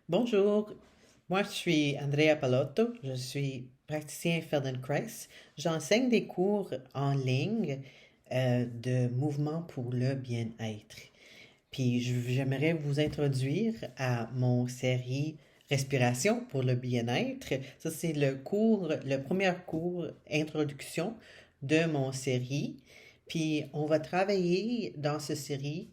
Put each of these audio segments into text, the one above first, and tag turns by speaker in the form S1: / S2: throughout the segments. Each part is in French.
S1: Bonjour, moi je suis Andrea Palotto, je suis praticien Feldenkrais. J'enseigne des cours en ligne de mouvement pour le bien-être. Puis j'aimerais vous introduire à mon série Respiration pour le bien-être. Ça, c'est le premier cours introduction de mon série. Puis on va travailler dans cette série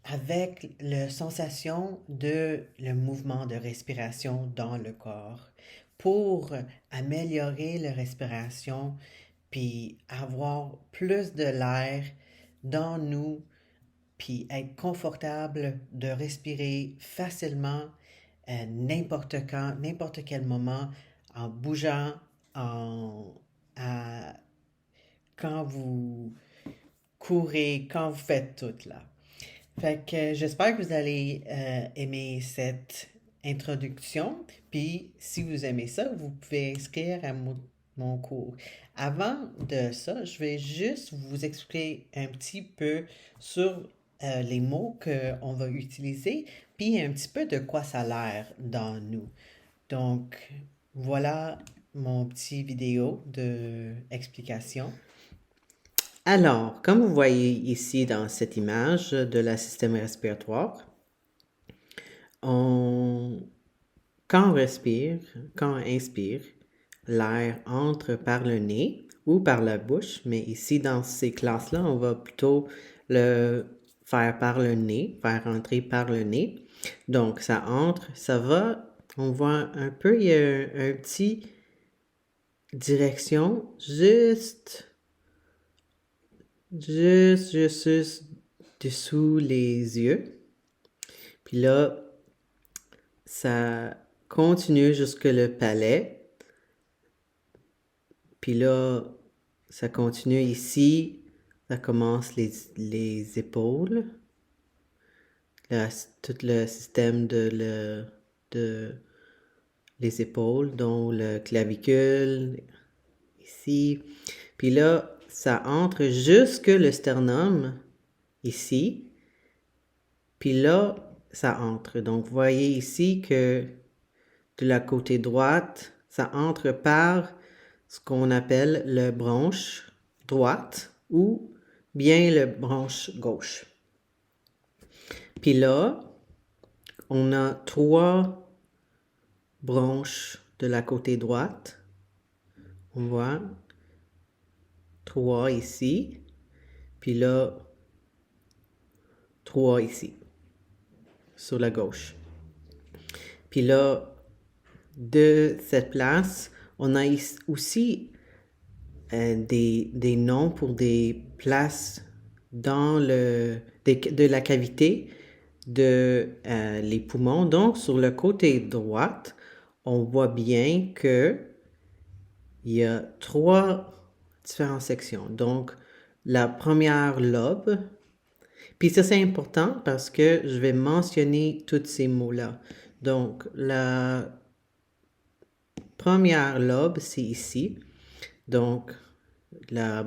S1: avec la sensation de le mouvement de respiration dans le corps pour améliorer la respiration puis avoir plus de l'air dans nous puis être confortable de respirer facilement n'importe quand, n'importe quel moment en bougeant, en, à- quand vous courez, quand vous faites tout là. Fait que j'espère que vous allez aimer cette introduction. Puis si vous aimez ça, vous pouvez inscrire à mon cours. Avant de ça, je vais juste vous expliquer un petit peu sur les mots qu'on va utiliser, puis un petit peu de quoi ça a l'air dans nous. Donc, voilà mon petit vidéo de explication. Alors, comme vous voyez ici dans cette image de la système respiratoire, on, quand on respire, quand on inspire, l'air entre par le nez ou par la bouche, mais ici dans ces classes-là, on va plutôt le faire par le nez, faire entrer par le nez. Donc, ça entre, ça va, on voit un peu, il y a un petit direction juste dessous les yeux. Puis là, ça continue jusque le palais. Puis là, ça continue ici. Ça commence les épaules. Tout le système de les épaules, dont le clavicule, ici. Puis là, ça entre jusque le sternum, ici. Puis là, ça entre. Donc, vous voyez ici que de la côté droite, ça entre par ce qu'on appelle le bronche droite ou bien le bronche gauche. Puis là, on a trois bronches de la côté droite. On voit trois ici. Puis là, trois ici, sur la gauche. Puis là, de cette place, on a aussi des noms pour des places dans de la cavité de les poumons. Donc, sur le côté droit, on voit bien que il y a trois différentes sections. Donc, la première lobe, puis ça c'est important parce que je vais mentionner tous ces mots-là. Donc, la première lobe, c'est ici. Donc, la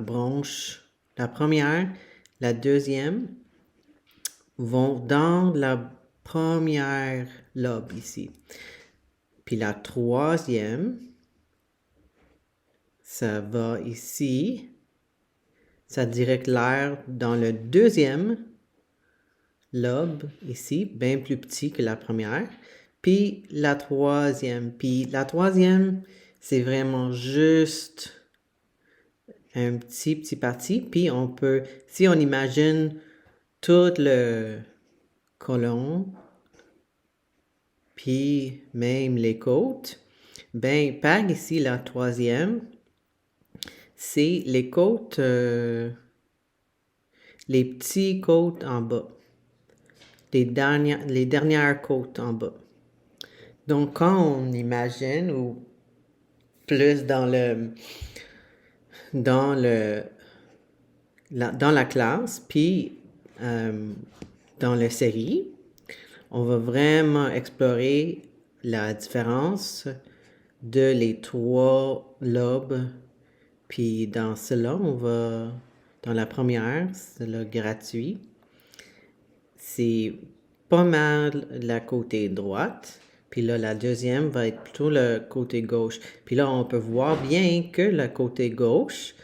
S1: première, la deuxième vont dans la première lobe ici. Puis la troisième, ça va ici. Ça dirige l'air dans le deuxième lobe ici, bien plus petit que la première. Puis la troisième. Puis la troisième, c'est vraiment juste un petit parti. Puis on peut, si on imagine tout le côlon, puis même les côtes, ben par ici la troisième, c'est les côtes, les petits côtes en bas, les dernières côtes en bas. Donc quand on imagine ou plus dans le dans la classe, puis dans la série, on va vraiment explorer la différence de les trois lobes. Puis dans cela, on va, dans la première, c'est le gratuit. C'est pas mal la côté droite.
S2: Puis là, la deuxième va être plutôt le côté gauche. Puis là, on peut voir bien que le côté gauche,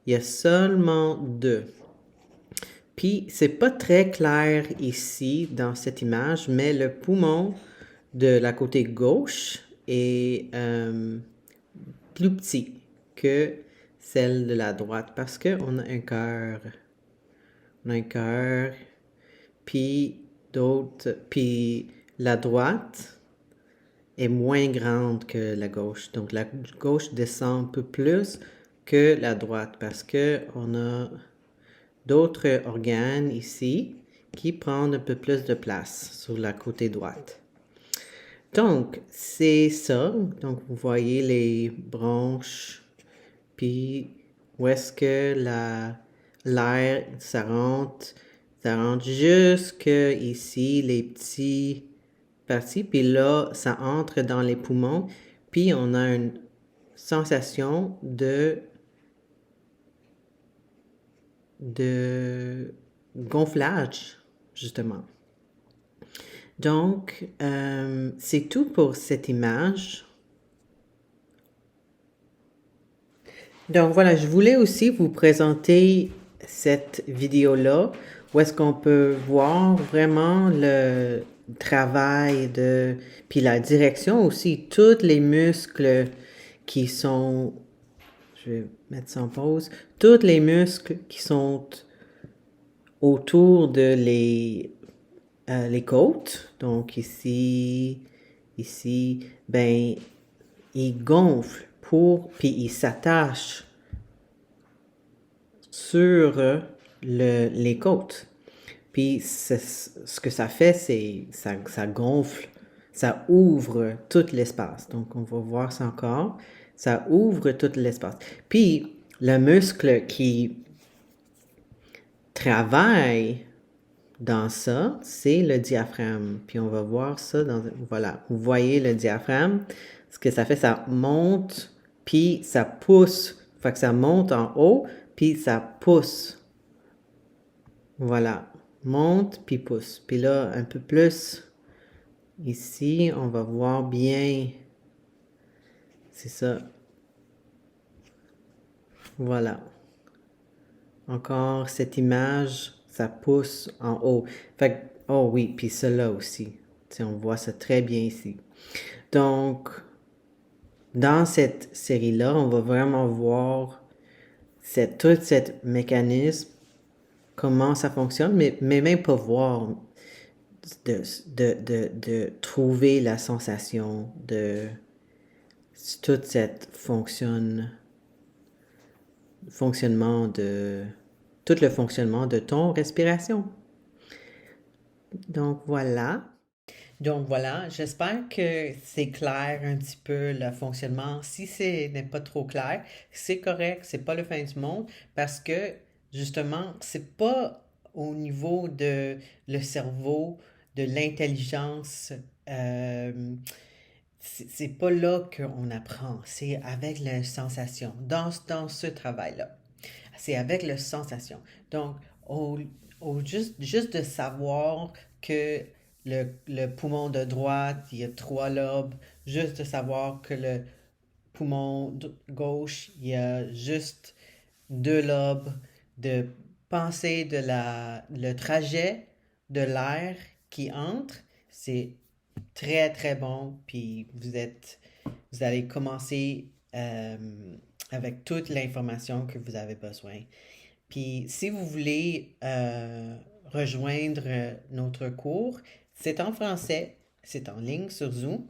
S2: il y a seulement deux. Puis, c'est pas très clair ici dans cette image, mais le poumon de la côté gauche est plus petit que celle de la droite parce qu'on a un cœur. On a un cœur, puis puis la droite est moins grande que la gauche. Donc la gauche descend un peu plus que la droite parce que on a d'autres organes ici qui prennent un peu plus de place sur la côté droite. Donc, c'est ça. Donc, vous voyez les branches, puis où est-ce que l'air, ça rentre jusque ici, les petits parties, puis là, ça entre dans les poumons, puis on a une sensation de gonflage, justement. Donc, c'est tout pour cette image. Donc voilà, je voulais aussi vous présenter cette vidéo-là où est-ce qu'on peut voir vraiment le travail puis la direction aussi, tous les muscles qui sont, je vais mettre ça en pause, tous les muscles qui sont autour de les côtes. Donc ici, ben, ils gonflent puis ils s'attachent sur les côtes. Puis ce que ça fait, c'est ça gonfle, ça ouvre tout l'espace. Donc on va voir ça encore. Ça ouvre tout l'espace. Puis le muscle qui travaille dans ça, c'est le diaphragme. Puis on va voir ça voilà, vous voyez le diaphragme. Ce que ça fait, ça monte, puis ça pousse. Fait que ça monte en haut, puis ça pousse. Voilà, monte, puis pousse. Puis là, un peu plus ici, on va voir bien. C'est ça. Voilà. Encore cette image, ça pousse en haut. Fait que, oh oui, puis cela aussi. T'sais, on voit ça très bien ici. Donc, dans cette série-là, on va vraiment voir tout ce mécanisme, comment ça fonctionne, mais même pas voir de trouver la sensation de tout cette fonctionnement tout le fonctionnement de ton respiration. Donc voilà.
S1: Donc voilà, j'espère que c'est clair un petit peu le fonctionnement. Si ce n'est pas trop clair, c'est correct, c'est pas le fin du monde parce que justement, c'est pas au niveau de le cerveau, de l'intelligence, c'est pas là qu'on apprend, c'est avec la sensation, dans ce travail-là. C'est avec la sensation. Donc, au, juste de savoir que le poumon de droite, il y a trois lobes, juste de savoir que le poumon gauche, il y a juste deux lobes, de penser le trajet de l'air qui entre, c'est très très bon, puis vous allez commencer avec toute l'information que vous avez besoin. Puis si vous voulez rejoindre notre cours, c'est en français, c'est en ligne sur Zoom,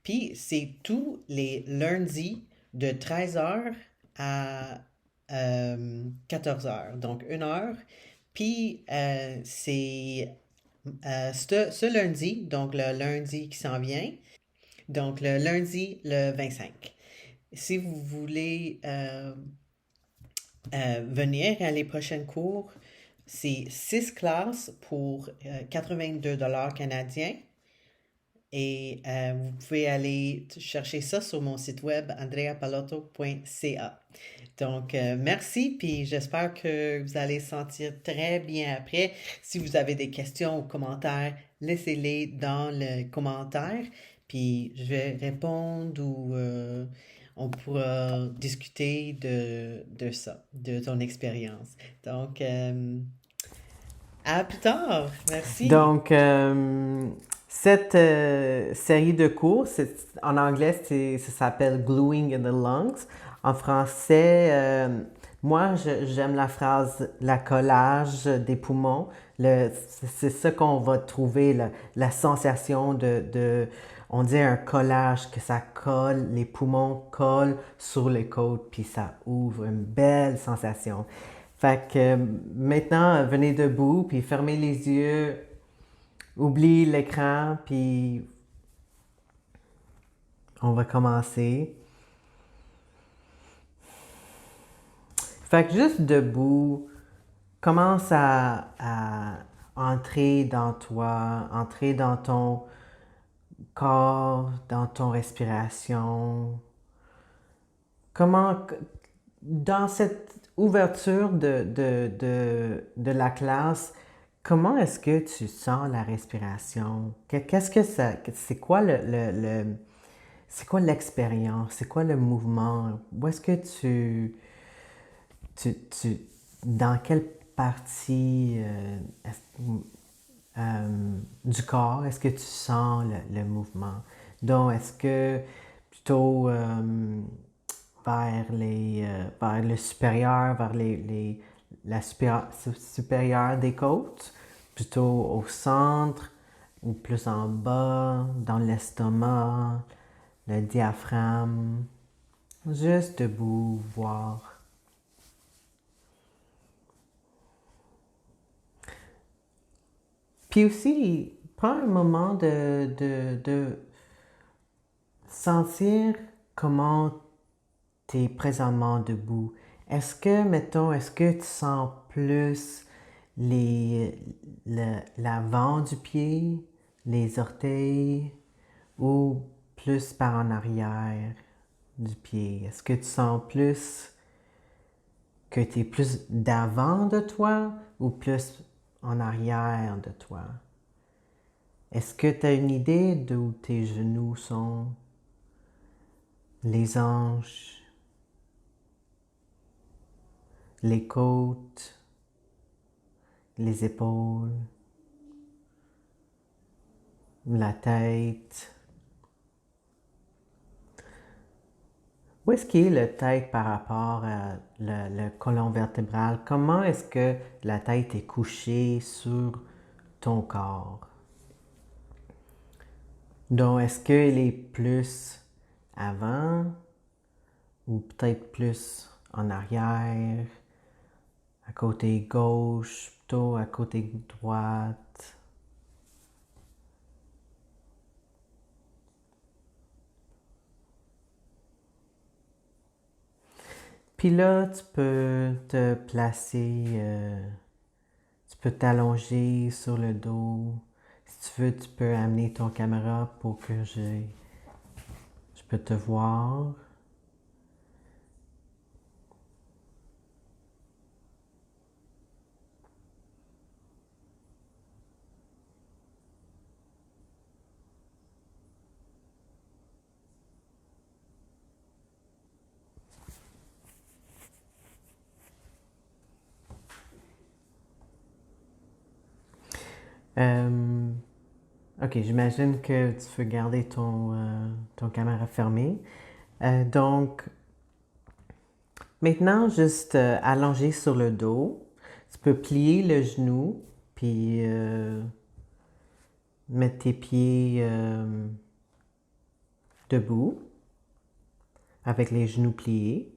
S1: puis c'est tous les lundis de 13h à 14h, donc 1 heure. Puis c'est ce lundi, donc le lundi qui s'en vient, donc le lundi le 25. Si vous voulez venir à les prochains cours, c'est 6 classes pour 82 dollars canadiens. Et vous pouvez aller chercher ça sur mon site web andreapalotto.ca. Donc, merci, puis j'espère que vous allez sentir très bien après. Si vous avez des questions ou commentaires, laissez-les dans le commentaire, puis je vais répondre ou on pourra discuter de ça, de ton expérience. Donc, à plus tard. Merci.
S2: Donc, cette série de cours, en anglais, ça s'appelle Gluing in the Lungs. En français, moi, j'aime la phrase la collage des poumons. C'est ça qu'on va trouver, la sensation on dit un collage, que ça colle, les poumons collent sur les côtes, puis ça ouvre une belle sensation. Fait que maintenant, venez debout, puis fermez les yeux, oubliez l'écran, puis on va commencer. Fait que juste debout, commence à entrer dans toi, entrer dans ton corps, dans ton respiration. Comment, dans cette ouverture de la classe, comment est-ce que tu sens la respiration? Qu'est-ce que ça, c'est quoi c'est quoi l'expérience? C'est quoi le mouvement? Où est-ce que dans quelle partie du corps est-ce que tu sens le mouvement? Donc, est-ce que plutôt vers le supérieur, vers la supérieure des côtes, plutôt au centre ou plus en bas, dans l'estomac, le diaphragme, juste debout, voir. Puis aussi, prends un moment de sentir comment tu es présentement debout. Est-ce que, mettons, est-ce que tu sens plus l'avant du pied, les orteils, ou plus par en arrière du pied? Est-ce que tu sens plus que tu es plus d'avant de toi ou plus en arrière de toi? Est-ce que tu as une idée d'où tes genoux sont? Les hanches, les côtes, les épaules, la tête. Où est-ce qu'il est la tête par rapport à le colon vertébral? Comment est-ce que la tête est couchée sur ton corps? Donc, est-ce qu'elle est plus avant ou peut-être plus en arrière, à côté gauche, plutôt à côté droite? Puis là, tu peux te placer, tu peux t'allonger sur le dos. Si tu veux, tu peux amener ton caméra pour que je peux te voir. Ok, j'imagine que tu veux garder ton caméra fermée. Donc, maintenant, juste allongé sur le dos, tu peux plier le genou, puis mettre tes pieds debout, avec les genoux pliés.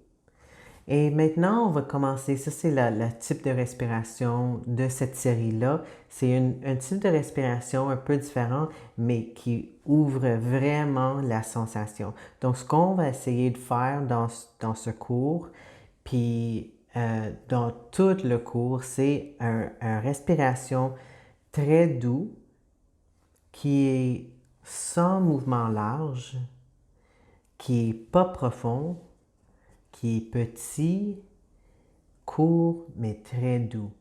S2: Et maintenant, on va commencer. Ça, c'est le type de respiration de cette série-là. C'est un type de respiration un peu différent, mais qui ouvre vraiment la sensation. Donc, ce qu'on va essayer de faire dans ce cours, puis dans tout le cours, c'est une respiration très doux qui est sans mouvement large, qui est pas profond, qui est petit, court, mais très doux.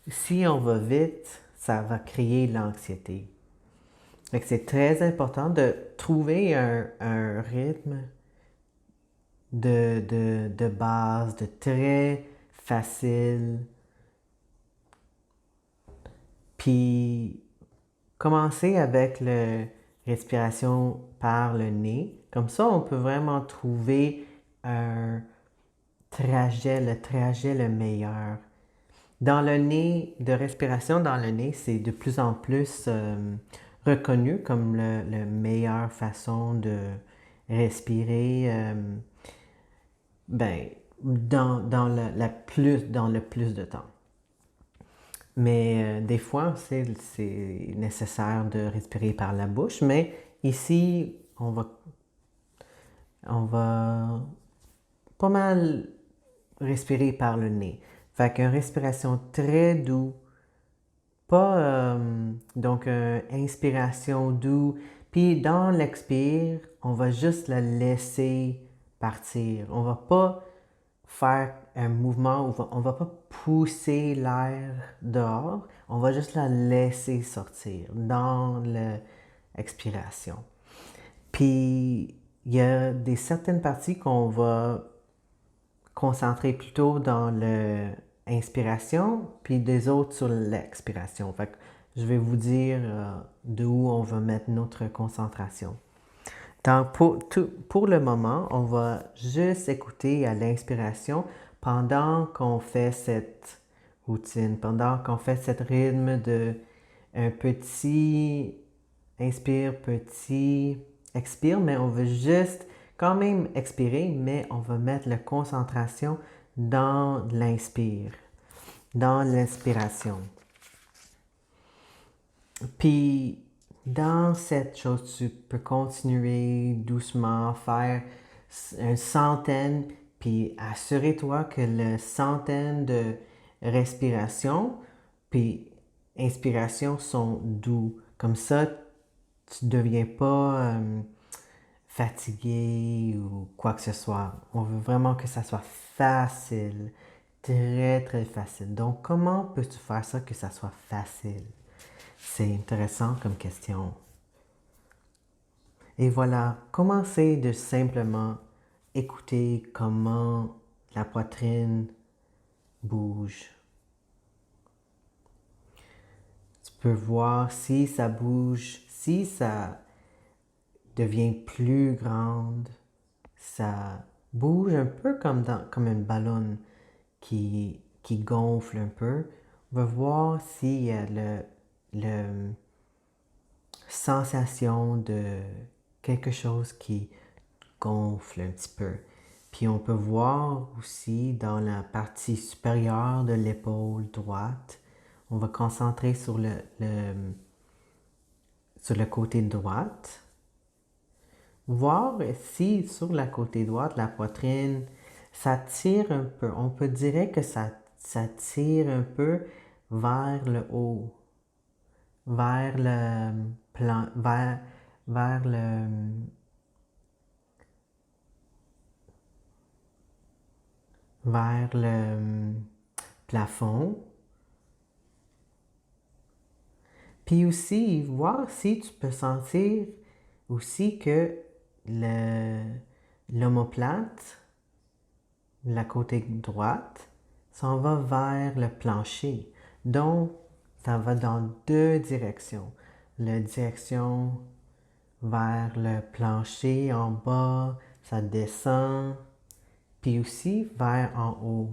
S2: Si on va vite, ça va créer l'anxiété. Fait que c'est très important de trouver un rythme de base, de très facile. Puis commencer avec la respiration par le nez. Comme ça, on peut vraiment trouver un le trajet le meilleur. Dans le nez, de respiration dans le nez, c'est de plus en plus reconnu comme la meilleure façon de respirer ben, dans le plus de temps. Mais des fois, c'est nécessaire de respirer par la bouche, mais ici, on va pas mal respirer par le nez. Fait qu'une respiration très douce, pas donc une inspiration douce, puis dans l'expire, on va juste la laisser partir. On va pas faire un mouvement, on va pas pousser l'air dehors, on va juste la laisser sortir dans l'expiration. Puis il y a certaines parties qu'on va concentrer plutôt dans l'inspiration, puis des autres sur l'expiration. Fait que je vais vous dire d'où on va mettre notre concentration. Donc, pour le moment, on va juste écouter à l'inspiration pendant qu'on fait cette routine, pendant qu'on fait ce rythme de un petit inspire, petit expire, mais on veut juste quand même expirer, mais on va mettre la concentration dans l'inspire, dans l'inspiration. Puis, dans cette chose, tu peux continuer doucement, faire une centaine, puis assure-toi que la centaine de respirations, puis inspiration sont doux. Comme ça, tu ne deviens pas fatigué ou quoi que ce soit. On veut vraiment que ça soit facile, très très facile. Donc, comment peux-tu faire ça que ça soit facile? C'est intéressant comme question. Et voilà, commencez de simplement écouter comment la poitrine bouge. Tu peux voir si ça bouge, si ça devient plus grande, ça bouge un peu comme une ballon qui gonfle un peu. On va voir s'il y a le sensation de quelque chose qui gonfle un petit peu. Puis on peut voir aussi dans la partie supérieure de l'épaule droite, on va concentrer sur sur le côté droite. Voir si sur la côté droite, la poitrine, ça tire un peu. On peut dire que ça tire un peu vers le haut, vers le plan, vers le plafond. Puis aussi, voir si tu peux sentir aussi que l'omoplate, la côté droite, s'en va vers le plancher. Donc, ça va dans deux directions. La direction vers le plancher en bas, ça descend, puis aussi vers en haut.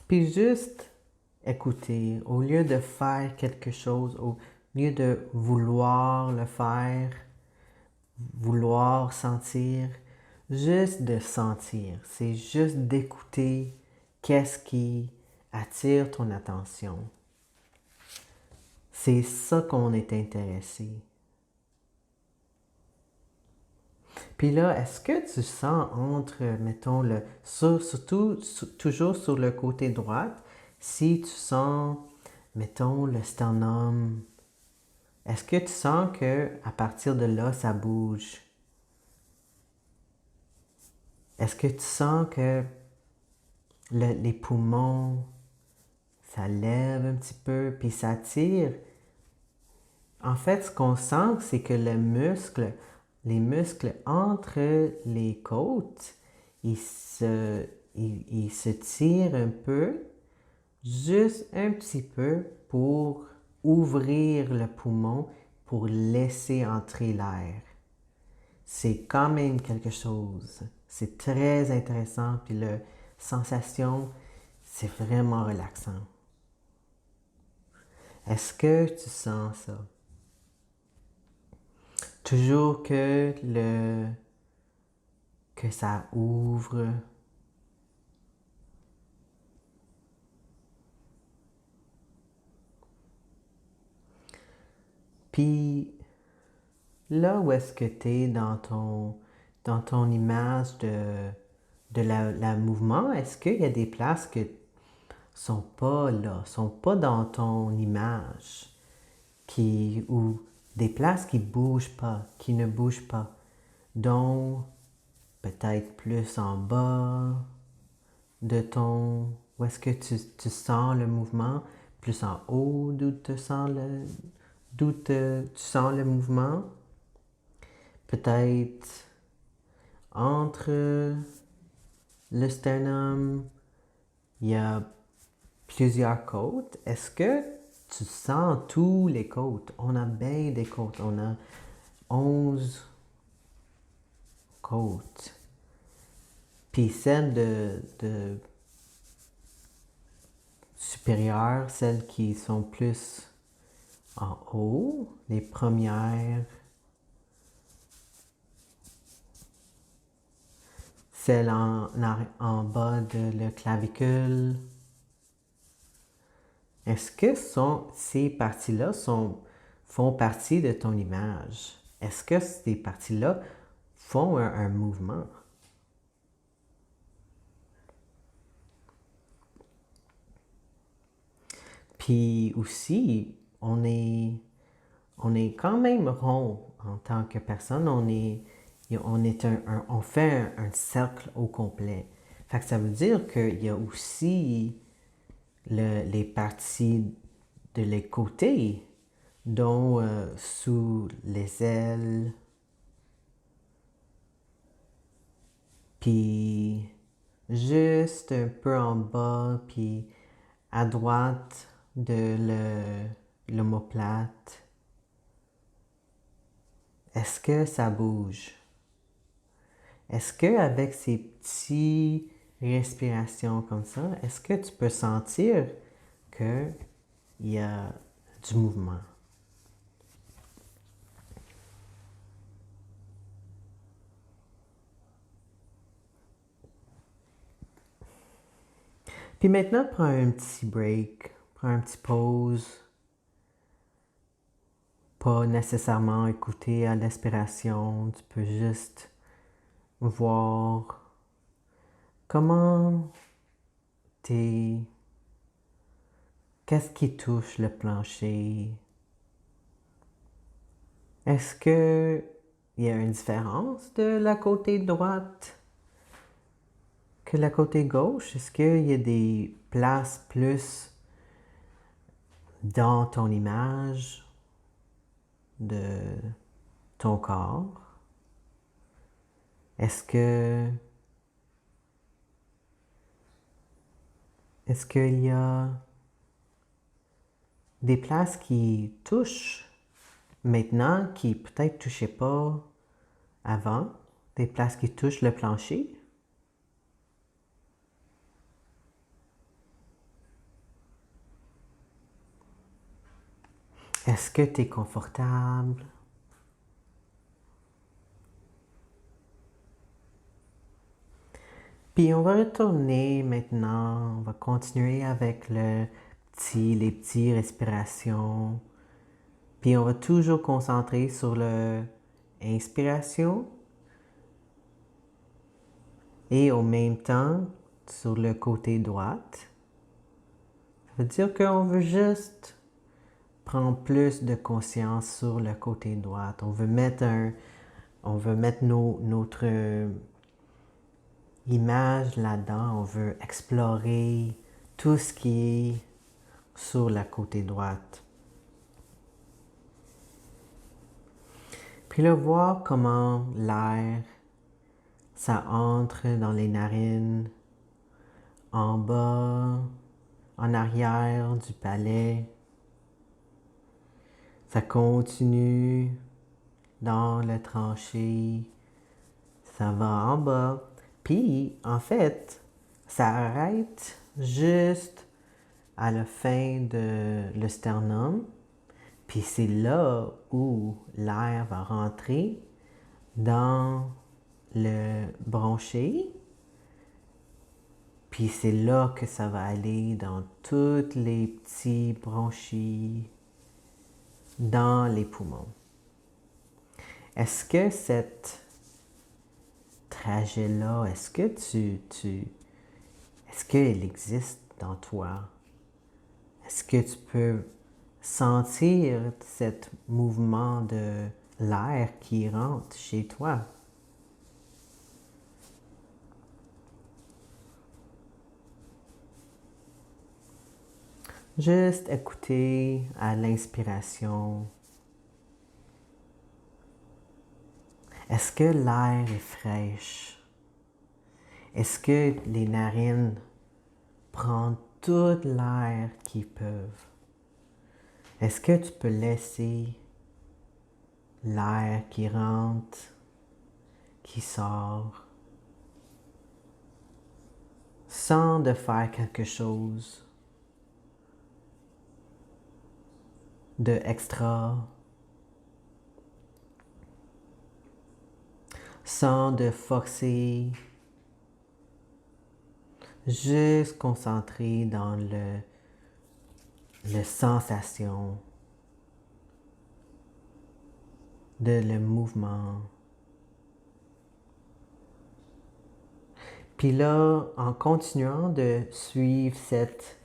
S2: Puis juste écouter, au lieu de faire quelque chose, au lieu de vouloir le faire, vouloir sentir, juste de sentir. C'est juste d'écouter qu'est-ce qui attire ton attention. C'est ça qu'on est intéressé. Puis là, est-ce que tu sens entre, mettons, surtout toujours sur le côté droit, si tu sens, mettons, le sternum, est-ce que tu sens que à partir de là, ça bouge? Est-ce que tu sens que les poumons, ça lève un petit peu, puis ça tire? En fait, ce qu'on sent, c'est que les muscles entre les côtes, ils se tirent un peu, juste un petit peu pour ouvrir le poumon, pour laisser entrer l'air. C'est quand même quelque chose. C'est très intéressant, puis la sensation, c'est vraiment relaxant. Est-ce que tu sens ça? Toujours que ça ouvre. Puis là où est-ce que tu es dans ton image de la mouvement, est-ce qu'il y a des places qui sont pas là, sont pas dans ton image, ou des places qui bougent pas, qui ne bougent pas, dont peut-être plus en bas de ton... Où est-ce que tu sens le mouvement? Plus en haut d'où tu sens le mouvement? Peut-être entre le sternum, il y a plusieurs côtes. Est-ce que tu sens tous les côtes? On a bien des côtes. On a 11 côtes. Puis celles de supérieures, celles qui sont plus en haut, les premières, celles en bas de la clavicule. Est-ce que ces parties-là font partie de ton image? Est-ce que ces parties-là font un mouvement? Puis aussi, on est quand même rond en tant que personne. On fait un cercle au complet. Fait que ça veut dire qu'il y a aussi les parties de les côtés, dont sous les ailes, puis juste un peu en bas, puis à droite de l'omoplate. Est-ce que ça bouge? Est-ce que avec ces petites respirations comme ça, est-ce que tu peux sentir qu'il y a du mouvement? Puis maintenant, prends un petit break, prends un petit pause. Pas nécessairement écouter à l'inspiration, tu peux juste voir comment t'es... Qu'est-ce qui touche le plancher? Est-ce que il y a une différence de la côté droite que la côté gauche? Est-ce qu'il y a des places plus dans ton image de ton corps? Est-ce qu'il y a des places qui touchent maintenant qui peut-être ne touchaient pas avant? Des places qui touchent le plancher? Est-ce que tu es confortable? Puis on va retourner maintenant, on va continuer avec les petites respirations. Puis on va toujours concentrer sur l'inspiration et au même temps sur le côté droit. Ça veut dire qu'on veut juste prendre plus de conscience sur le côté droit. On veut mettre notre image là-dedans, on veut explorer tout ce qui est sur la côté droite. Puis là, voir comment l'air, ça entre dans les narines, en bas, en arrière du palais. Ça continue dans le tranché, ça va en bas. Puis, en fait, ça arrête juste à la fin de le sternum. Puis c'est là où l'air va rentrer dans le bronché. Puis c'est là que ça va aller dans tous les petits bronchis, dans les poumons. Est-ce que cette trajet-là, est-ce qu'elle existe dans toi? Est-ce que tu peux sentir ce mouvement de l'air qui rentre chez toi? Juste écouter à l'inspiration. Est-ce que l'air est fraîche? Est-ce que les narines prennent tout l'air qu'ils peuvent? Est-ce que tu peux laisser l'air qui rentre, qui sort, sans de faire quelque chose de extra, sans de forcer, juste concentré dans la sensation de le mouvement. Puis là, en continuant de suivre cette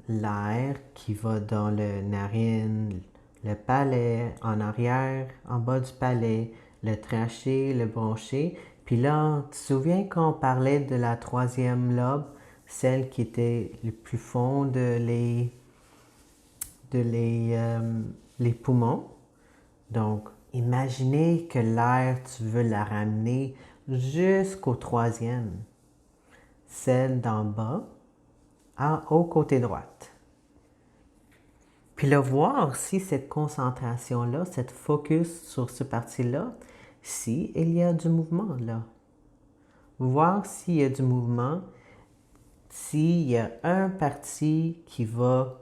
S2: l'air qui va dans le narine, le palais, en arrière, en bas du palais, le trachée, le bronché. Puis là, tu te souviens quand on parlait de la troisième lobe, celle qui était le plus fond de les poumons? Donc, imaginez que l'air, tu veux la ramener jusqu'au troisième, celle d'en bas, au côté droite. Puis là, voir si cette concentration-là, cette focus sur ce parti-là, si il y a du mouvement là. Voir s'il y a du mouvement, s'il y a un parti qui va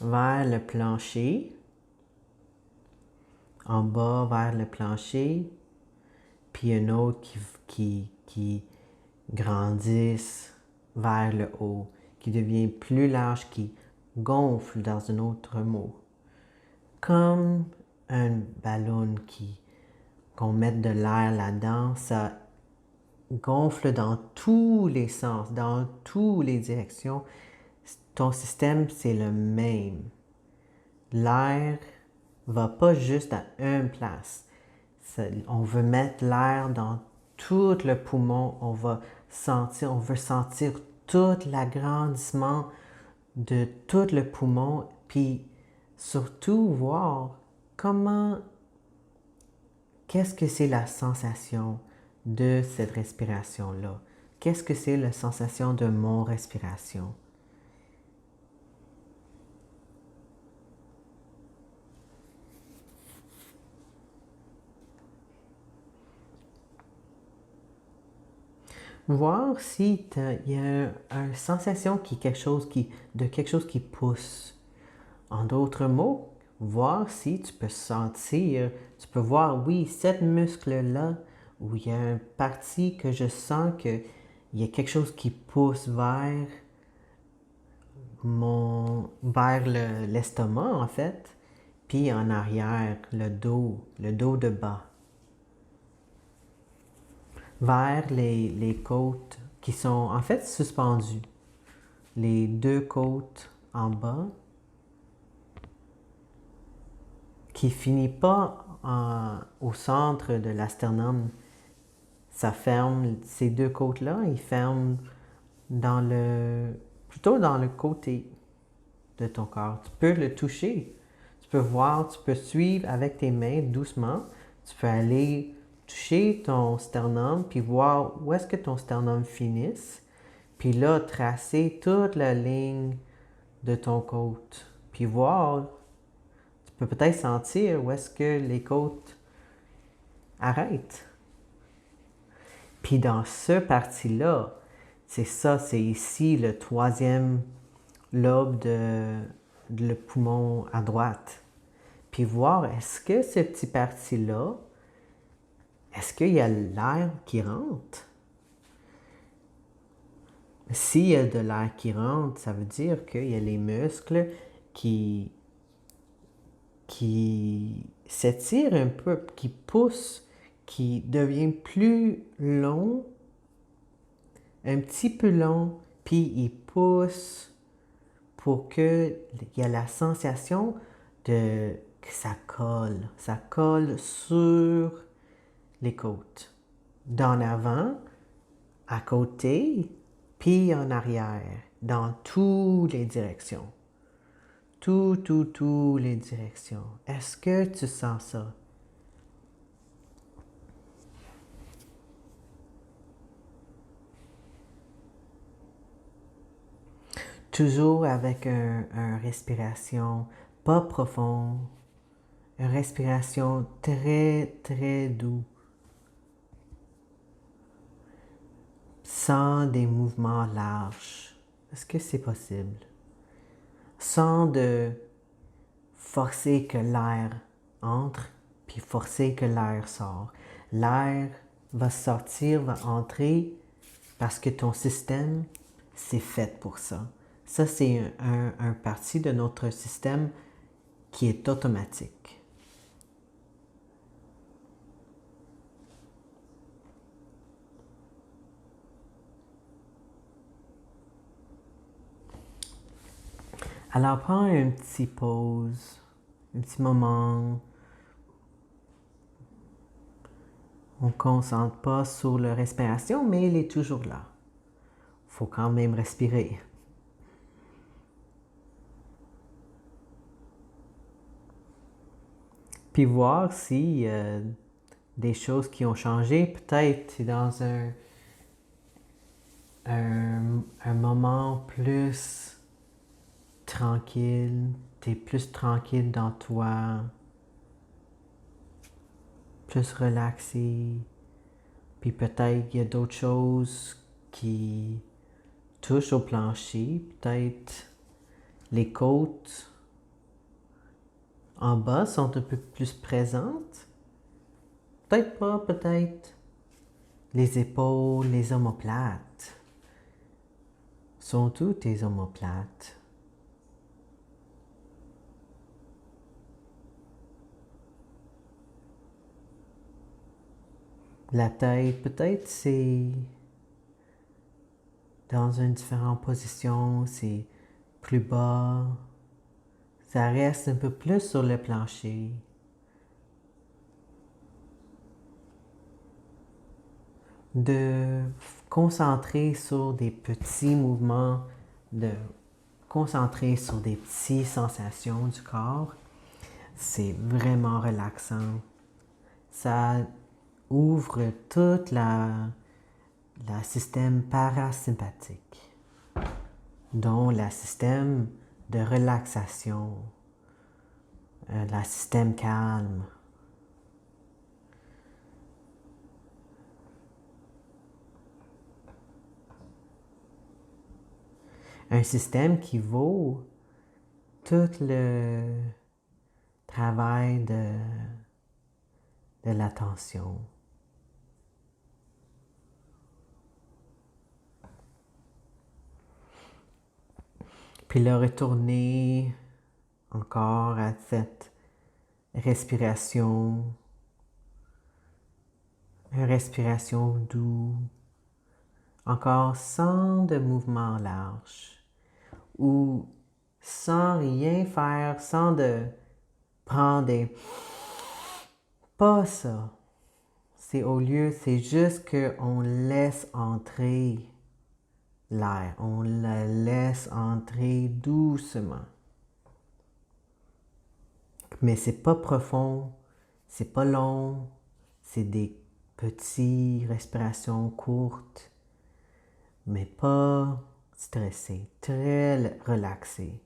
S2: vers le plancher, en bas vers le plancher, puis un autre qui grandisse vers le haut, qui devient plus large, qui gonfle dans un autre mot. Comme un ballon qu'on met de l'air là-dedans, ça gonfle dans tous les sens, dans toutes les directions. Ton système, c'est le même. L'air va pas juste à une place. On veut mettre l'air dans tout le poumon. On veut sentir tout l'agrandissement de tout le poumon, puis surtout voir qu'est-ce que c'est la sensation de cette respiration-là. Qu'est-ce que c'est la sensation de mon respiration? Voir si il y a une sensation de quelque chose qui pousse. En d'autres mots, voir si tu peux sentir, tu peux voir, oui, cette muscle-là, où il y a une partie que je sens qu'il y a quelque chose qui pousse vers l'estomac, en fait, puis en arrière, le dos de bas. Vers les côtes qui sont en fait suspendues. Les deux côtes en bas qui finit pas au centre de l'asternum. ça ferme ces deux côtes-là, ils ferment plutôt dans le côté de ton corps. Tu peux le toucher, tu peux voir, tu peux suivre avec tes mains doucement. Tu peux aller toucher ton sternum puis voir où est-ce que ton sternum finisse. Puis là, tracer toute la ligne de ton côte. Puis voir, tu peux peut-être sentir où est-ce que les côtes arrêtent. Puis dans ce parti-là, c'est ça, c'est ici le troisième lobe le poumon à droite. Puis voir, est-ce que ce petit parti-là, est-ce qu'il y a l'air qui rentre? S'il y a de l'air qui rentre, ça veut dire qu'il y a les muscles qui s'étirent un peu, qui poussent, qui deviennent plus longs, un petit peu long, puis ils poussent pour qu'il y ait la sensation que ça colle sur les côtes. D'en avant, à côté, puis en arrière, dans toutes les directions. Toutes les directions. Est-ce que tu sens ça? Toujours avec une respiration pas profonde, une respiration très, très douce, sans des mouvements larges. Est-ce que c'est possible? Sans de forcer que l'air entre, puis forcer que l'air sort. L'air va sortir, va entrer, parce que ton système, c'est fait pour ça. Ça, c'est un parti de notre système qui est automatique. Alors, prends une petite pause, un petit moment. On ne concentre pas sur la respiration, mais elle est toujours là. Il faut quand même respirer. Puis voir s'il y a des choses qui ont changé. Peut-être dans un moment plus tranquille, tu es plus tranquille dans toi, plus relaxé. Puis peut-être qu'il y a d'autres choses qui touchent au plancher. Peut-être les côtes en bas sont un peu plus présentes. Peut-être pas, peut-être. Les épaules, les omoplates. Sont toutes tes omoplates? La tête, peut-être c'est dans une différente position, c'est plus bas. Ça reste un peu plus sur le plancher. De concentrer sur des petits mouvements, de concentrer sur des petites sensations du corps, c'est vraiment relaxant. Ça ouvre tout le système parasympathique, dont le système de relaxation, le système calme. Un système qui vaut tout le travail de l'attention. Puis le retourner encore à cette respiration, une respiration douce, encore sans de mouvement large, ou sans rien faire, sans de prendre des... Pas ça. c'est juste qu'on laisse entrer l'air. On le laisse entrer doucement. Mais c'est pas profond, c'est pas long, c'est des petites respirations courtes, mais pas stressées, très relaxées.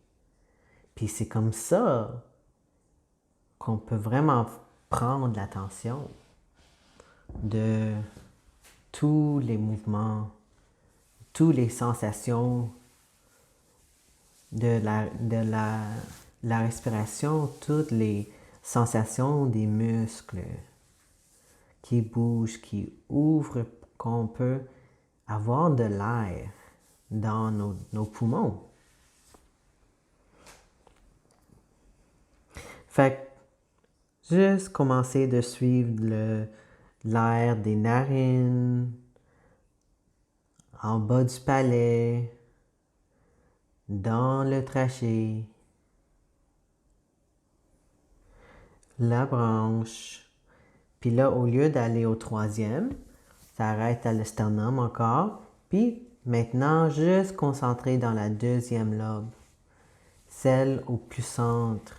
S2: Puis c'est comme ça qu'on peut vraiment prendre l'attention de tous les mouvements, toutes les sensations de la respiration, toutes les sensations des muscles qui bougent, qui ouvrent, qu'on peut avoir de l'air dans nos poumons. Fait que juste commencer de suivre l'air des narines, en bas du palais, dans le trachée, la branche. Puis là, au lieu d'aller au troisième, ça arrête à l'esternum encore. Puis maintenant, juste concentrer dans la deuxième lobe, celle au plus centre.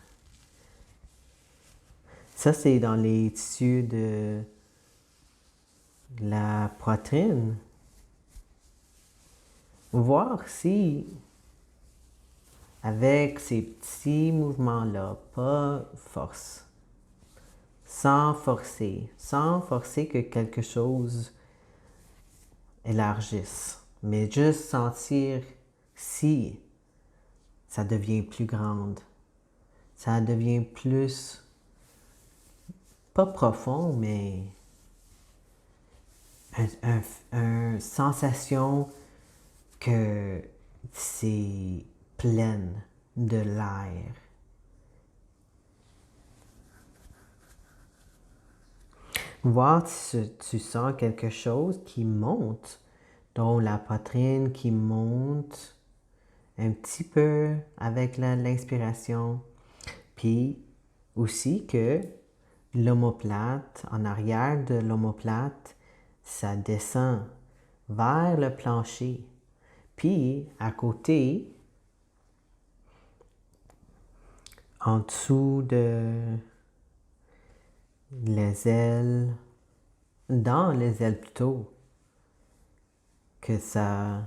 S2: Ça, c'est dans les tissus de la poitrine. Voir si, avec ces petits mouvements-là, pas force, sans forcer que quelque chose élargisse, mais juste sentir si ça devient plus grande, ça devient plus, pas profond, mais une sensation que c'est pleine de l'air. Voir si tu sens quelque chose qui monte, dont la poitrine qui monte un petit peu avec l'inspiration, puis aussi que l'omoplate, en arrière de l'omoplate, ça descend vers le plancher. Puis à côté, en dessous de les ailes, dans les ailes plutôt, que ça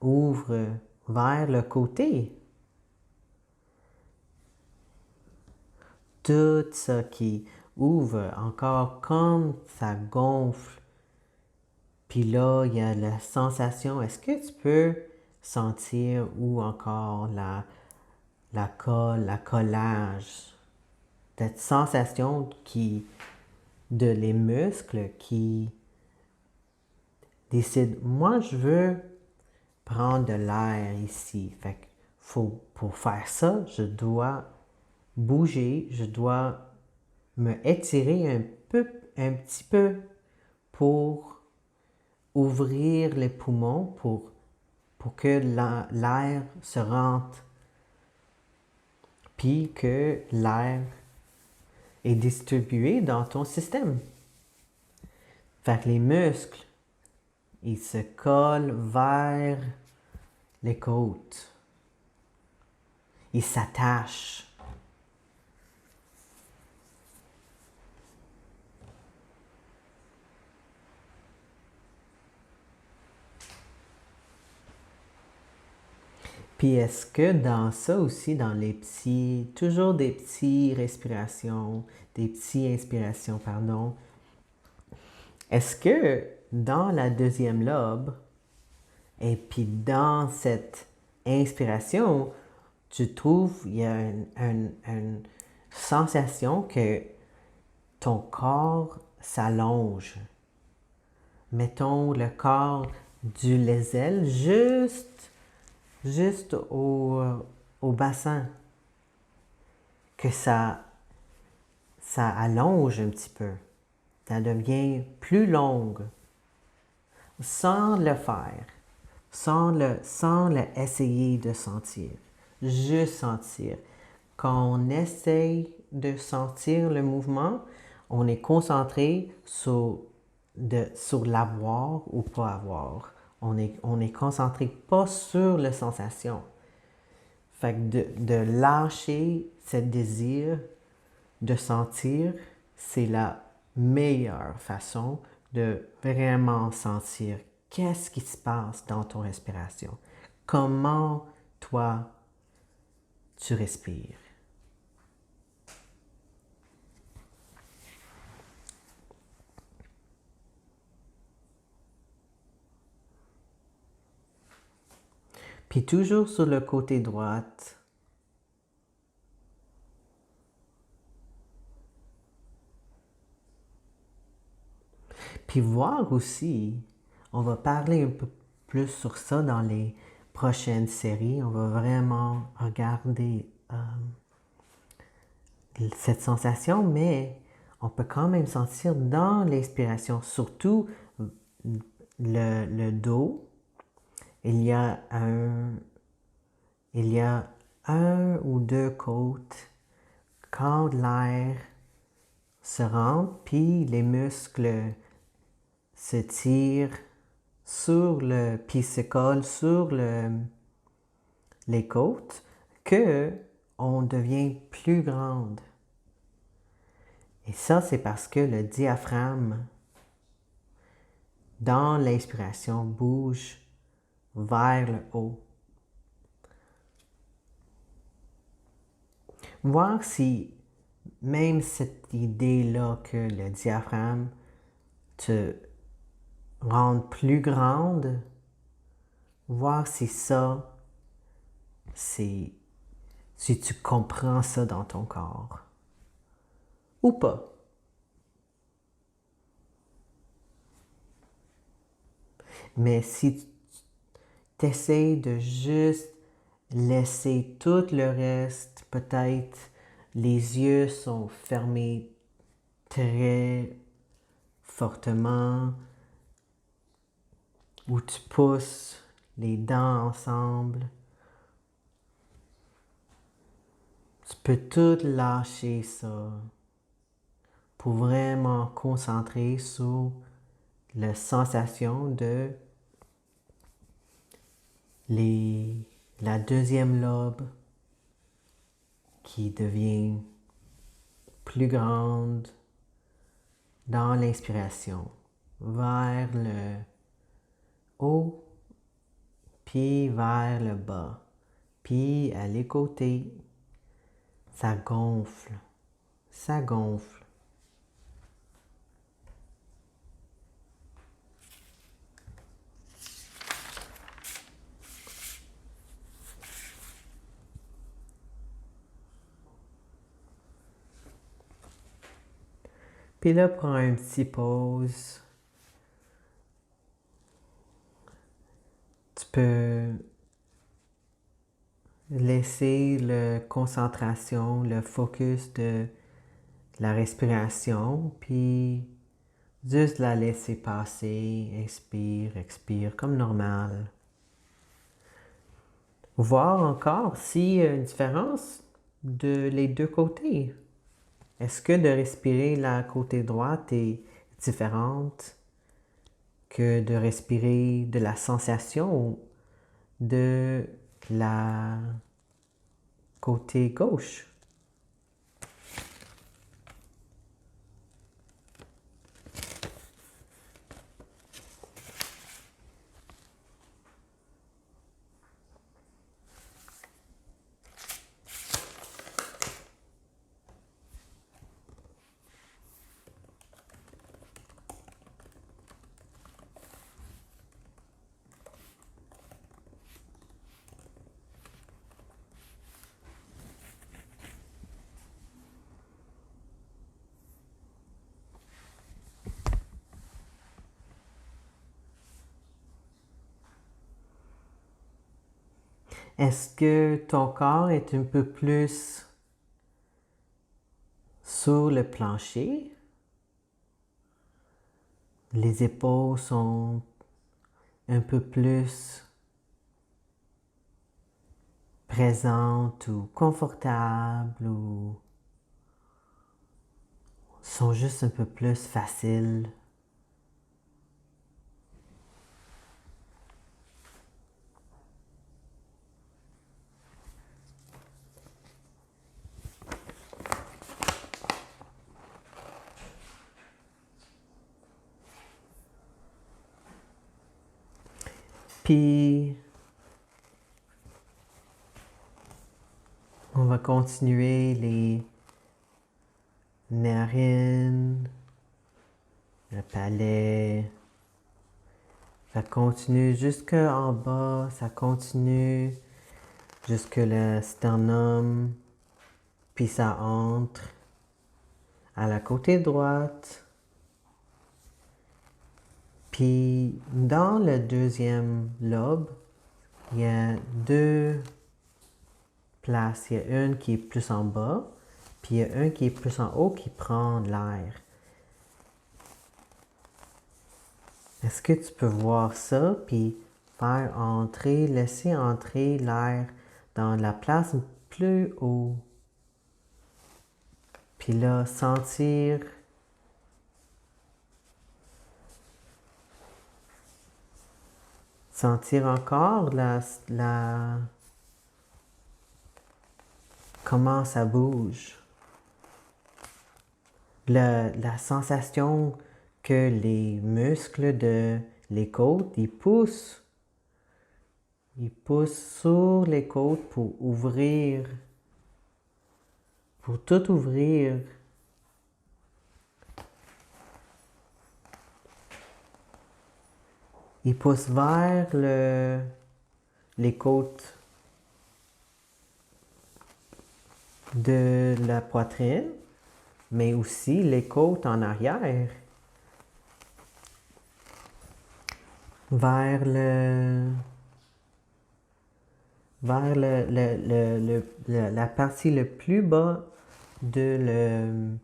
S2: ouvre vers le côté. Tout ça qui ouvre encore comme ça gonfle. Puis là, il y a la sensation, est-ce que tu peux sentir ou encore la colle, la collage? Cette sensation de les muscles qui décident, moi je veux prendre de l'air ici. Fait que pour faire ça, je dois bouger, je dois me étirer un petit peu pour ouvrir les poumons, pour que l'air se rentre, puis que l'air est distribué dans ton système. Fait que les muscles, ils se collent vers les côtes. Ils s'attachent. Puis est-ce que dans ça aussi, dans les petits, toujours des petites respirations, des petites inspirations, pardon, est-ce que dans la deuxième lobe, et puis dans cette inspiration, tu trouves, il y a une sensation que ton corps s'allonge. Mettons le corps les ailes juste au bassin. Que ça allonge un petit peu. Ça devient plus longue. Sans le faire. Sans le essayer de sentir. Juste sentir. Quand on essaye de sentir le mouvement, on est concentré sur l'avoir ou pas avoir. On est concentré pas sur la sensation. Fait que de lâcher ce désir de sentir, c'est la meilleure façon de vraiment sentir qu'est-ce qui se passe dans ton respiration. Comment toi, tu respires. Puis toujours sur le côté droit, puis voir aussi, on va parler un peu plus sur ça dans les prochaines séries. On va vraiment regarder cette sensation, mais on peut quand même sentir dans l'inspiration, surtout le dos. Il y a un ou deux côtes quand l'air se rentre, puis les muscles se tirent puis se collent sur les côtes, que on devient plus grande. Et ça, c'est parce que le diaphragme, dans l'inspiration, bouge vers le haut. Voir si même cette idée-là que le diaphragme te rend plus grande, voir si ça, si tu comprends ça dans ton corps ou pas. Mais si tu essaies de juste laisser tout le reste, peut-être les yeux sont fermés très fortement, ou tu pousses les dents ensemble, tu peux tout lâcher ça pour vraiment concentrer sur la sensation de la deuxième lobe qui devient plus grande dans l'inspiration vers le haut, puis vers le bas, puis à les côtés, ça gonfle, ça gonfle. Puis là, prends un petit pause. Tu peux laisser la concentration, le focus de la respiration, puis juste la laisser passer, inspire, expire comme normal. Voir encore s'il y a une différence de les deux côtés. Est-ce que de respirer la côté droite est différente que de respirer de la sensation de la côté gauche? Est-ce que ton corps est un peu plus sur le plancher? Les épaules sont un peu plus présentes ou confortables ou sont juste un peu plus faciles. Puis, on va continuer les narines, le palais. Ça continue jusqu'en bas, ça continue jusque le sternum, puis ça entre à la côté droite. Puis dans le deuxième lobe, il y a deux places. Il y a une qui est plus en bas, puis il y a une qui est plus en haut qui prend l'air. Est-ce que tu peux voir ça, puis faire entrer, laisser entrer l'air dans la place plus haut? Puis là, sentir encore comment ça bouge. La sensation que les muscles de les côtes, ils poussent. Ils poussent sur les côtes pour ouvrir. Pour tout ouvrir. Ils poussent vers les côtes de la poitrine, mais aussi les côtes en arrière. Vers la partie le plus bas de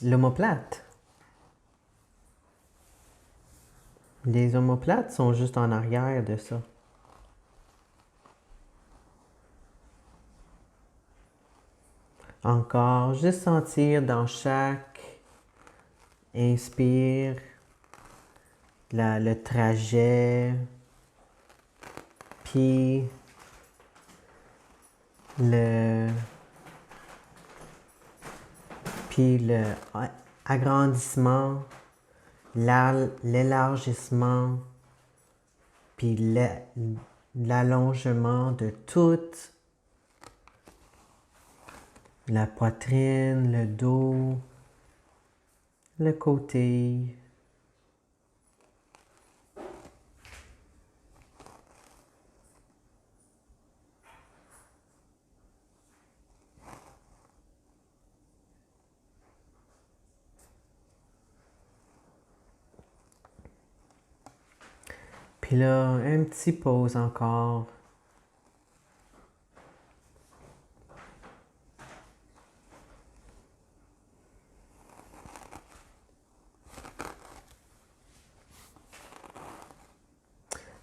S2: l'omoplate. Les omoplates sont juste en arrière de ça. Encore, juste sentir dans chaque inspire le trajet, puis le agrandissement, l'élargissement, puis l'allongement de toute la poitrine, le dos, le côté. Puis là, un petit pause encore.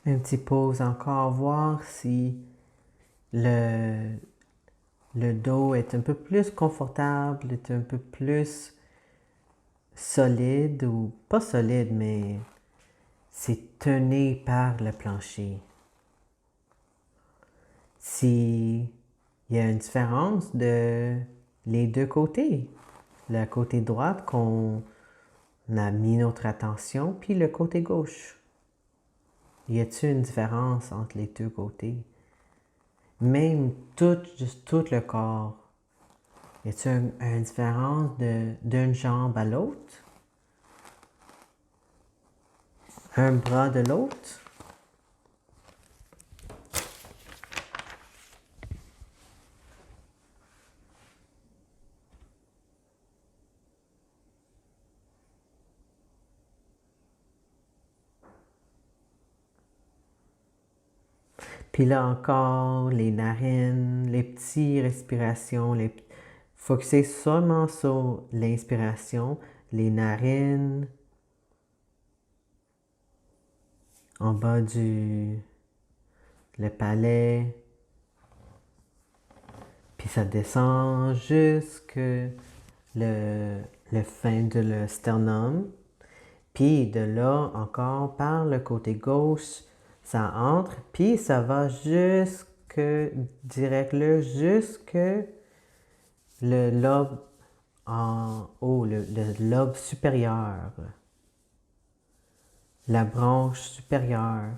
S2: Un petit pause encore, voir si le dos est un peu plus confortable, est un peu plus solide, ou pas solide, mais c'est tenu par le plancher. Si il y a une différence de les deux côtés, le côté droit qu'on a mis notre attention, puis le côté gauche. Y a-t-il une différence entre les deux côtés? Même juste tout le corps. Y a-t-il une différence d'une jambe à l'autre? Un bras de l'autre? Puis là encore, les narines, les petites respirations, focuser seulement sur l'inspiration, les narines, en bas le palais, puis ça descend jusque le fin de le sternum. Puis de là, encore par le côté gauche, ça entre. Puis ça va direct là, jusque le lobe en haut, le lobe supérieur. La branche supérieure.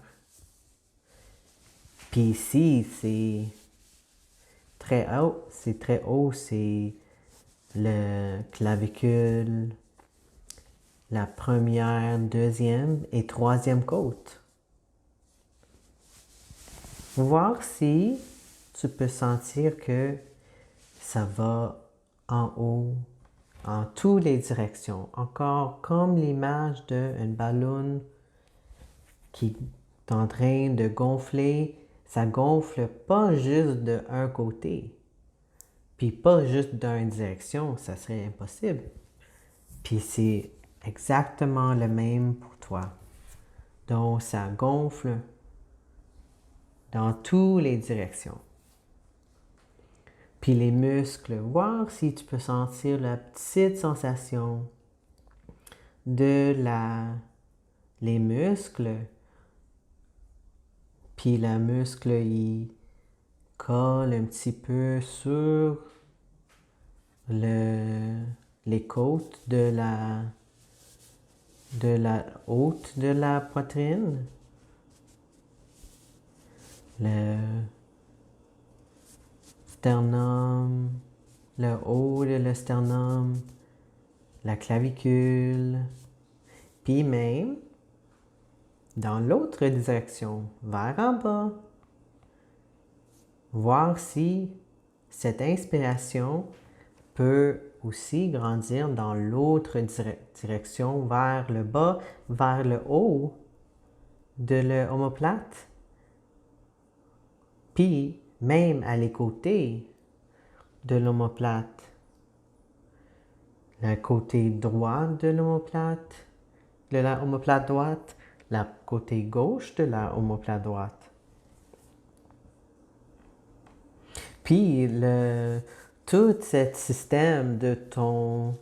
S2: Puis ici, c'est très haut, c'est le clavicule, la première, deuxième et troisième côte. Voir si tu peux sentir que ça va en haut, en toutes les directions. Encore comme l'image d'un ballon qui est en train de gonfler. Ça gonfle pas juste d'un côté. Puis pas juste d'une direction, ça serait impossible. Puis c'est exactement le même pour toi. Donc ça gonfle dans toutes les directions. Puis les muscles, voir si tu peux sentir la petite sensation de les muscles. Puis le muscle, il colle un petit peu sur les côtes de la haute de la poitrine. Le sternum, le haut de le sternum, la clavicule, puis même dans l'autre direction, vers en bas. Voir si cette inspiration peut aussi grandir dans l'autre direction, vers le bas, vers le haut de l'omoplate. Puis même à les côtés de l'omoplate. Le côté droit de l'omoplate, de la omoplate droite, le côté gauche de la omoplate droite. Puis tout ce système de ton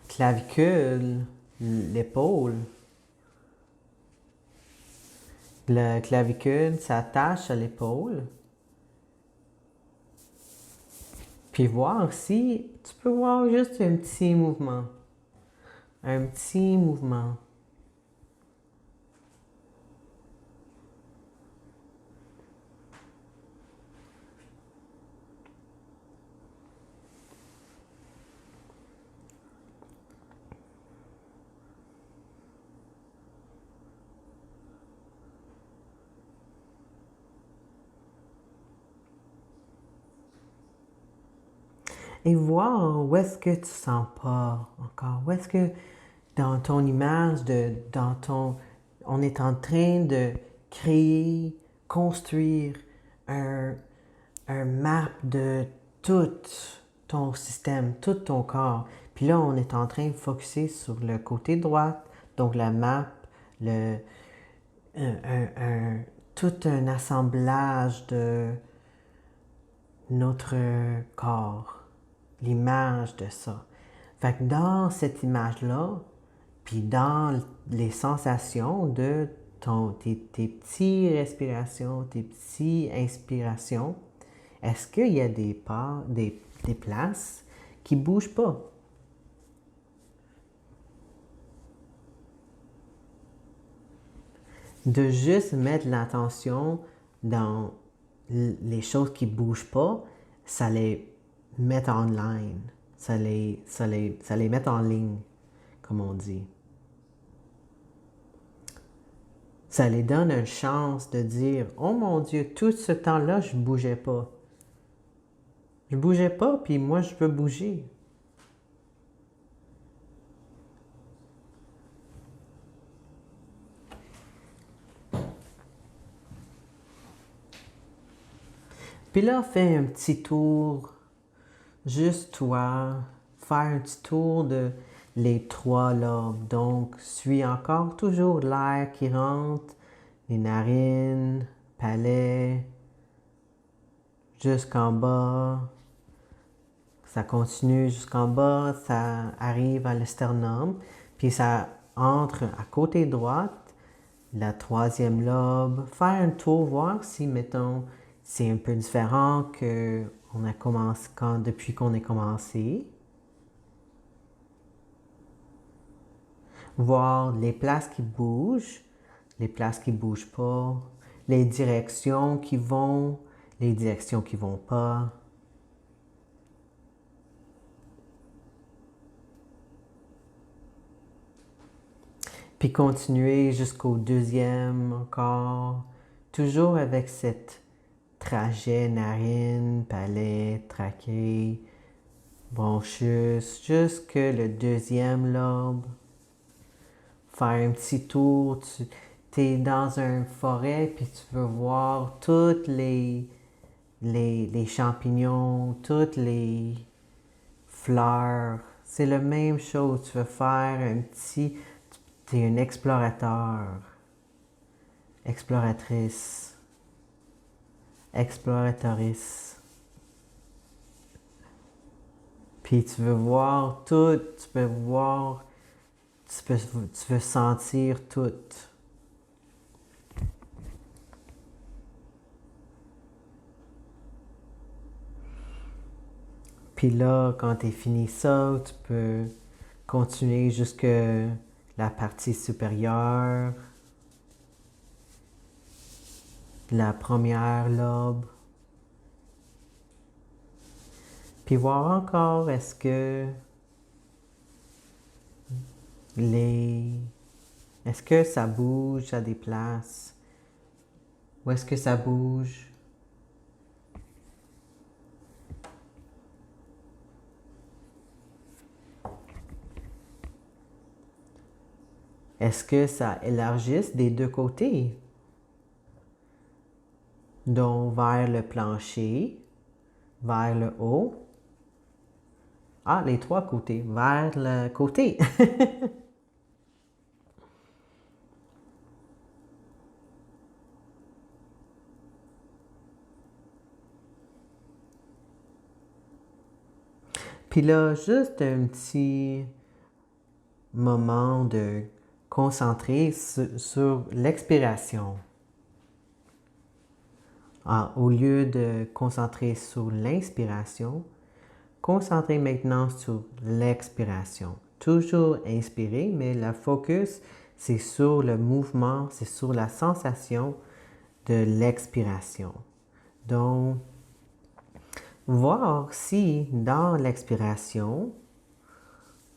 S2: clavicule, l'épaule, le clavicule s'attache à l'épaule. Puis voir si tu peux voir juste un petit mouvement. Un petit mouvement. Et voir où est-ce que tu sens pas encore. Où est-ce que dans ton image, on est en train de créer, construire un map de tout ton système, tout ton corps. Puis là, on est en train de focuser sur le côté droit, donc la map, tout un assemblage de notre corps, l'image de ça. Fait que dans cette image-là, puis dans les sensations de tes petites respirations, tes petites inspirations, est-ce qu'il y a des places qui ne bougent pas? De juste mettre l'attention dans les choses qui ne bougent pas, ça les met en ligne. Ça les met en ligne, comme on dit. Ça les donne une chance de dire « Oh mon Dieu, tout ce temps-là, je ne bougeais pas. Je ne bougeais pas, puis moi, je veux bouger. » Puis là, fais un petit tour, juste toi, faire un petit tour de les trois lobes. Donc, suis encore toujours l'air qui rentre, les narines, palais, jusqu'en bas, Ça continue jusqu'en bas, ça arrive à l'esternum, puis ça entre à côté droite, la troisième lobe. Faire un tour, voir si, mettons, c'est un peu différent que on a commencé depuis qu'on a commencé. Voir les places qui bougent, les places qui bougent pas, les directions qui vont pas. Puis continuer jusqu'au deuxième encore, toujours avec cette trajet narine, palais, trachée, bronchus, jusque le deuxième lobe. Faire un petit tour, tu es dans une forêt puis tu veux voir toutes les champignons, toutes les fleurs. C'est la même chose, tu veux faire un petit... Tu es un explorateur, exploratrice, exploratrice. Puis tu veux voir tout, tu peux voir, tu veux sentir tout. Puis là, quand tu es fini ça, tu peux continuer jusque la partie supérieure, la première lobe. Puis voir encore est-ce que est-ce que ça bouge à des places? Où est-ce que ça bouge? Est-ce que ça élargisse des deux côtés? Donc vers le plancher, vers le haut. Ah, les trois côtés, vers le côté. Puis là, juste un petit moment de concentrer sur l'expiration. Ah, au lieu de concentrer sur l'inspiration, concentrez maintenant sur l'expiration. Toujours inspirer, mais le focus, c'est sur le mouvement, c'est sur la sensation de l'expiration. Donc, voir si dans l'expiration,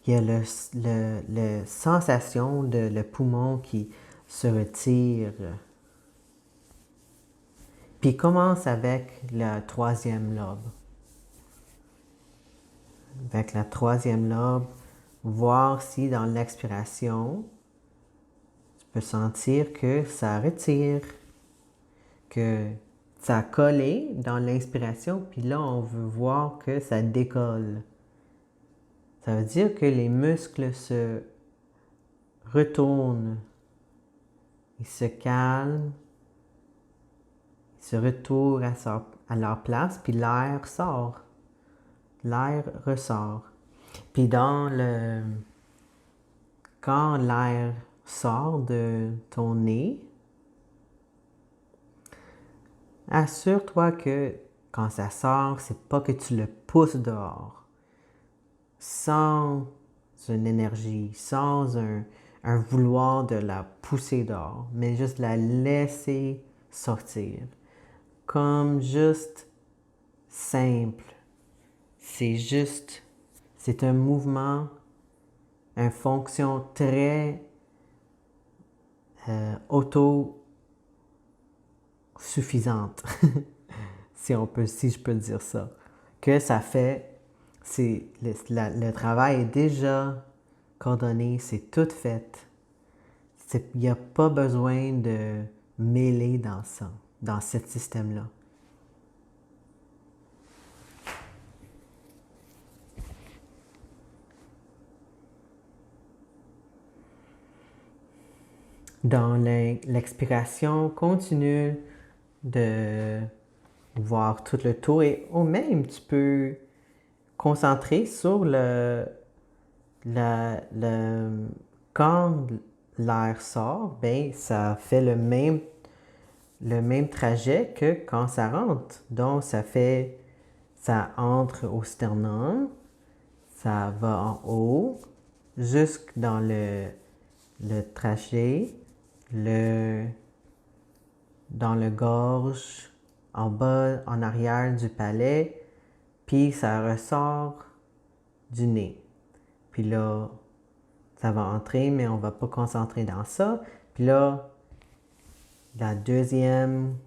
S2: il y a la sensation de le poumon qui se retire. Puis commence avec le troisième lobe. Avec la troisième lobe, voir si dans l'expiration, tu peux sentir que ça retire, que ça a collé dans l'inspiration, puis là, on veut voir que ça décolle. Ça veut dire que les muscles se retournent, ils se calment, ils se retournent à leur place, puis l'air sort. L'air ressort. Puis quand l'air sort de ton nez, assure-toi que quand ça sort, c'est pas que tu le pousses dehors. Sans une énergie, sans un vouloir de la pousser dehors, mais juste la laisser sortir. Comme juste simple. C'est un mouvement, une fonction très autosuffisante, si je peux dire ça. Que ça fait, le travail est déjà coordonné, c'est tout fait. Il n'y a pas besoin de mêler dans ça, dans ce système-là. Dans l'expiration, continue de voir tout le tour et au même tu peux concentrer sur quand l'air sort, ben ça fait le même trajet que quand ça rentre. Donc ça entre au sternum, ça va en haut, jusque dans le trachée, dans le gorge, en bas, en arrière du palais, puis ça ressort du nez. Puis là, ça va entrer, mais on ne va pas concentrer dans ça. Puis là, la deuxième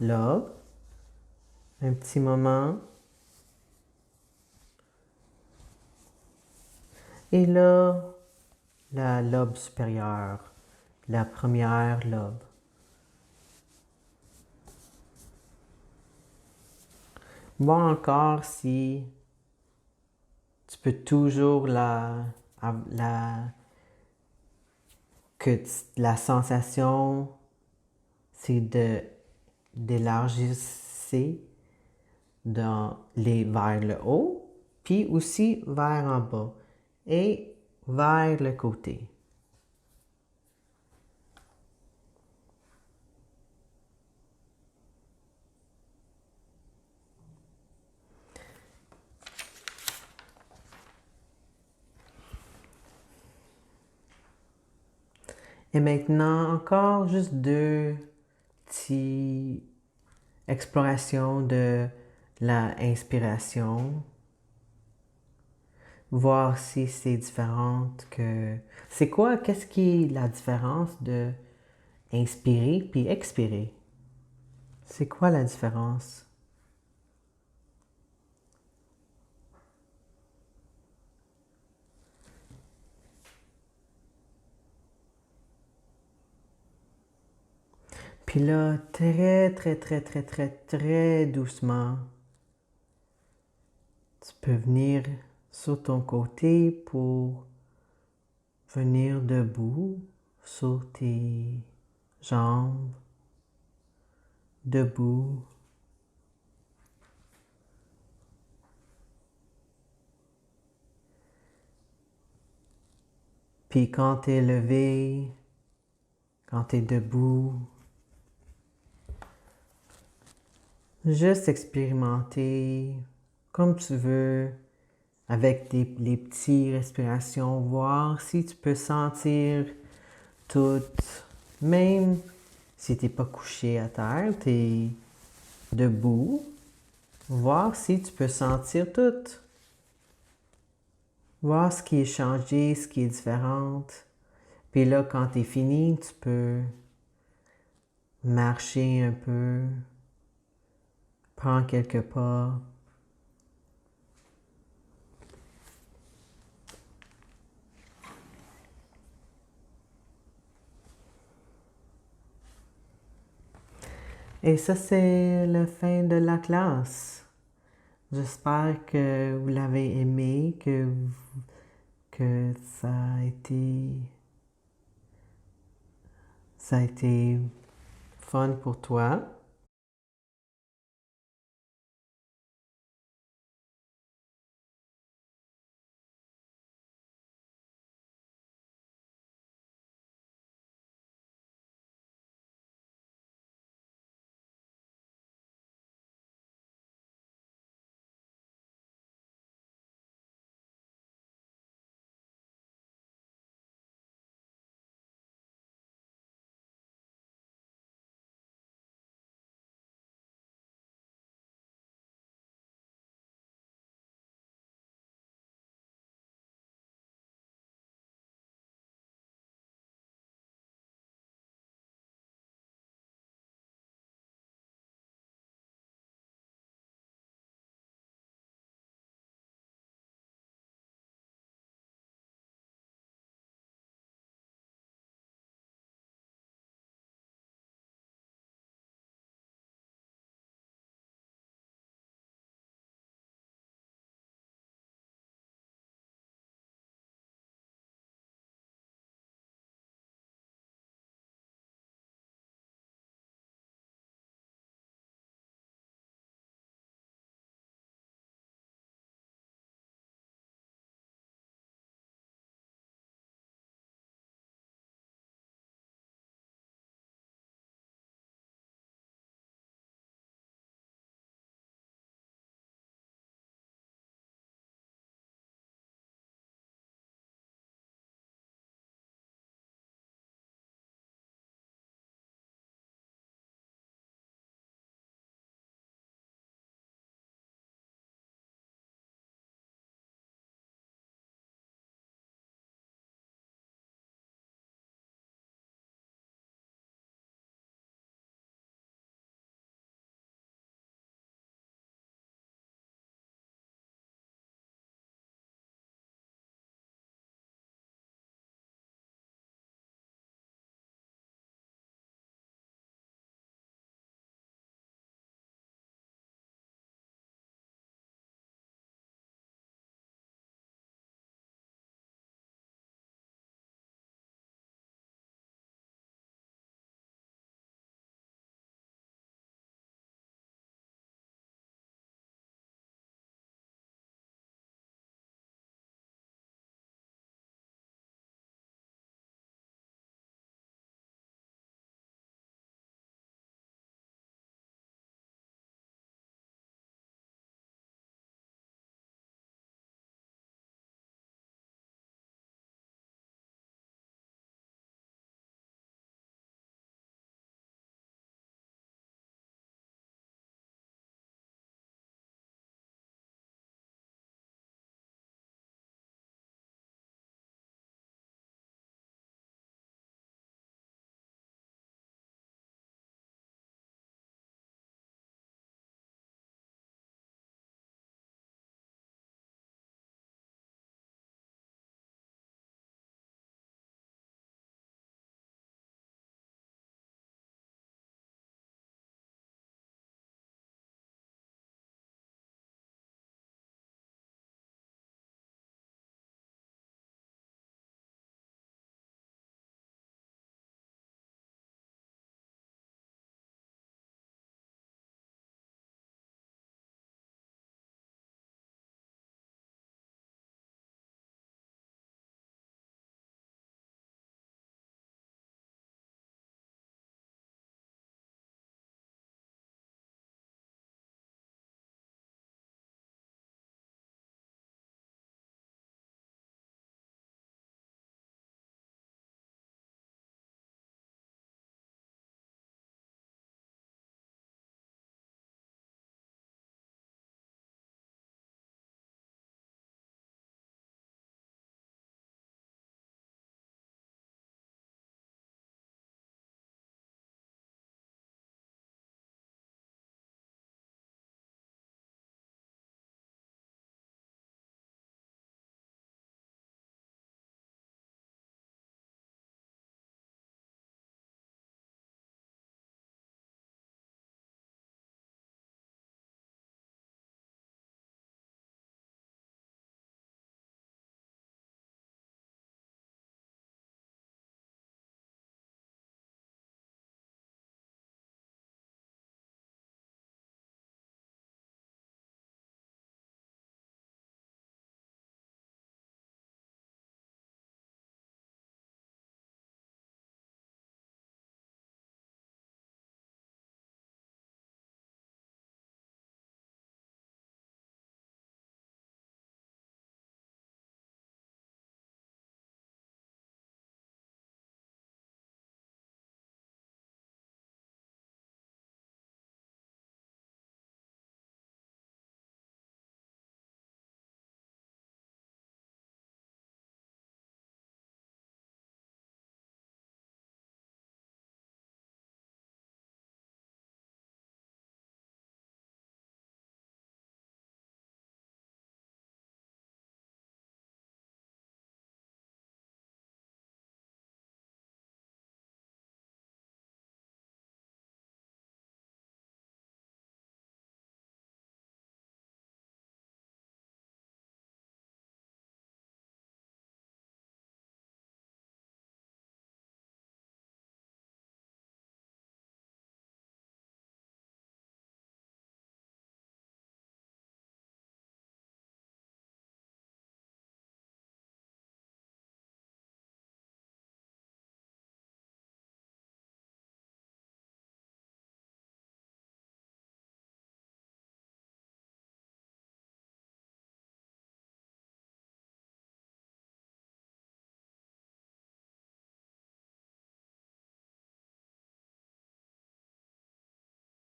S2: lobe, un petit moment. Et là, la lobe supérieure, la première lobe. Vois encore si tu peux toujours que la sensation, c'est d'élargir vers le haut, puis aussi vers en bas et vers le côté. Et maintenant, encore juste deux petites explorations de la inspiration. Voir si c'est différente que... qu'est-ce qui est la différence de inspirer puis expirer? C'est quoi la différence? Puis là, très, très, très, très, très, très doucement, tu peux venir sur ton côté pour venir debout sur tes jambes, debout. Puis quand tu es levé, quand tu es debout, juste expérimenter comme tu veux avec les petites respirations, voir si tu peux sentir tout, même si tu n'es pas couché à terre, tu es debout, voir si tu peux sentir tout. Voir ce qui est changé, ce qui est différent. Puis là, quand tu es fini, tu peux marcher un peu, prendre quelques pas. Et ça, c'est la fin de la classe. J'espère que vous l'avez aimé, que ça a été fun pour toi.